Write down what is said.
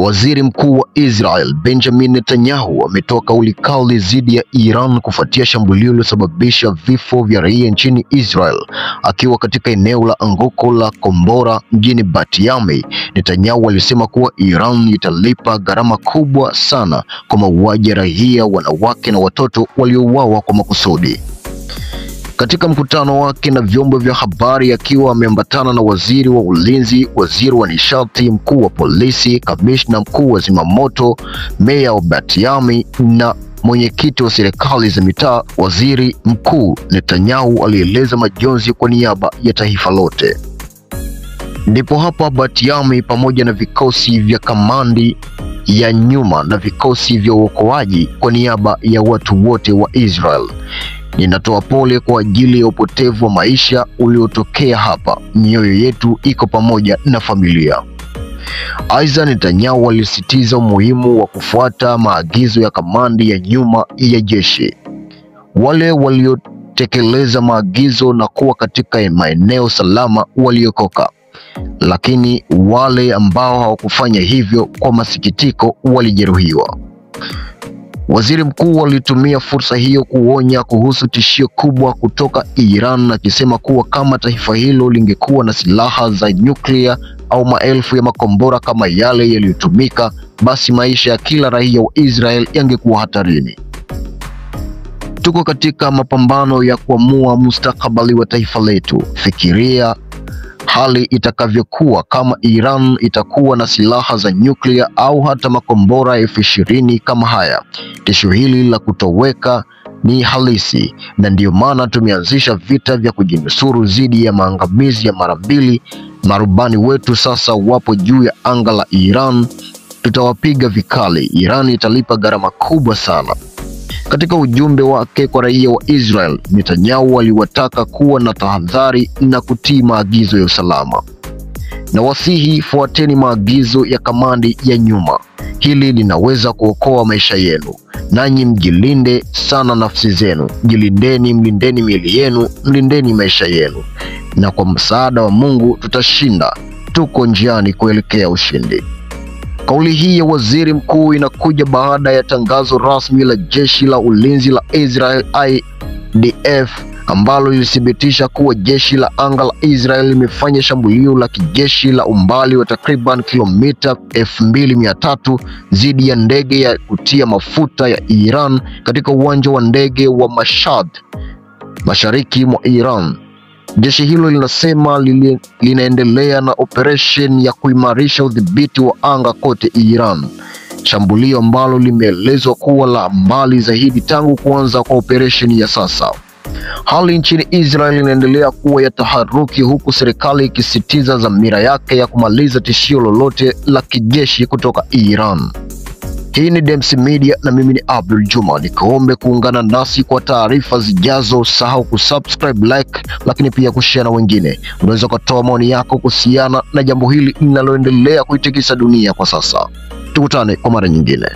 Waziri Mkuu wa Israel Benjamin Netanyahu ametoa kauli kali dhidi ya Iran kufuatia shambulio lililosababisha vifo vya raia nchini Israel. Akiwa katika eneo la anguko la kombora mjini Bat Yam, Netanyahu alisema kuwa Iran italipa gharama kubwa sana kwa mauaji ya raia, wanawake na watoto waliouawa kwa makusudi. Katika mkutano wake na vyombo vya habari akiwa ameambatana na waziri wa ulinzi, waziri wa nishati, mkuu wa polisi, kamishna mkuu wa zimamoto, meya wa Bat Yam na mwenyekiti wa serikali za mitaa, waziri mkuu Netanyahu alieleza majonzi kwa niaba ya taifa lote. Ndipo hapa Bat Yam pamoja na vikosi vya kamandi ya nyuma na vikosi vya uokoaji, kwa niaba ya watu wote wa Israel, ninatoa pole kwa ajili ya upotevu wa maisha uliotokea hapa. Mioyo yetu iko pamoja na familia. Aidha, Netanyahu alisisitiza umuhimu wa kufuata maagizo ya kamandi ya nyuma ya jeshi. Wale waliotekeleza maagizo na kuwa katika maeneo salama waliokoka, lakini wale ambao hawakufanya hivyo, kwa masikitiko, walijeruhiwa. Waziri mkuu alitumia fursa hiyo kuonya kuhusu tishio kubwa kutoka Iran, akisema kuwa kama taifa hilo lingekuwa na silaha za nyuklia au maelfu ya makombora kama yale yaliyotumika, basi maisha ya kila raia wa Israel yangekuwa hatarini. Tuko katika mapambano ya kuamua mustakabali wa taifa letu. Fikiria hali itakavyokuwa kama Iran itakuwa na silaha za nyuklia au hata makombora F-20 kama haya. Tisho hili la kutoweka ni halisi, na ndiyo maana tumeanzisha vita vya kujinusuru dhidi ya maangamizi ya mara mbili. Marubani wetu sasa wapo juu ya anga la Iran. Tutawapiga vikali. Iran italipa gharama kubwa sana. Katika ujumbe wake kwa raia wa Israel, Netanyahu aliwataka kuwa na tahadhari na kutii maagizo ya usalama. Na wasihi, fuateni maagizo ya kamandi ya nyuma. Hili linaweza kuokoa maisha yenu. Nanyi mjilinde sana nafsi zenu. Jilindeni, mlindeni miili yenu, mlindeni maisha yenu. Na kwa msaada wa Mungu tutashinda. Tuko njiani kuelekea ushindi. Kauli hii ya waziri mkuu inakuja baada ya tangazo rasmi la jeshi la ulinzi la Israel IDF, ambalo lilithibitisha kuwa jeshi la anga la Israel limefanya shambulio la kijeshi la umbali wa takriban kilomita 2300 dhidi ya ndege ya kutia mafuta ya Iran katika uwanja wa ndege wa Mashhad, mashariki mwa Iran. Jeshi hilo linasema linaendelea na operation ya kuimarisha udhibiti wa anga kote Iran, shambulio ambalo limeelezwa kuwa la mbali zaidi tangu kuanza kwa operation ya sasa. Hali nchini Israel inaendelea kuwa ya taharuki, huku serikali ikisisitiza dhamira yake ya kumaliza tishio lolote la kijeshi kutoka Iran. Hii ni Dems Media na mimi ni Abdul Juma. Nikuombe kuungana nasi kwa taarifa zijazo. Usahau kusubscribe, like, lakini pia kushare na wengine. Unaweza kutoa maoni yako kuhusiana na jambo hili linaloendelea kuitikisa dunia kwa sasa. Tukutane kwa mara nyingine.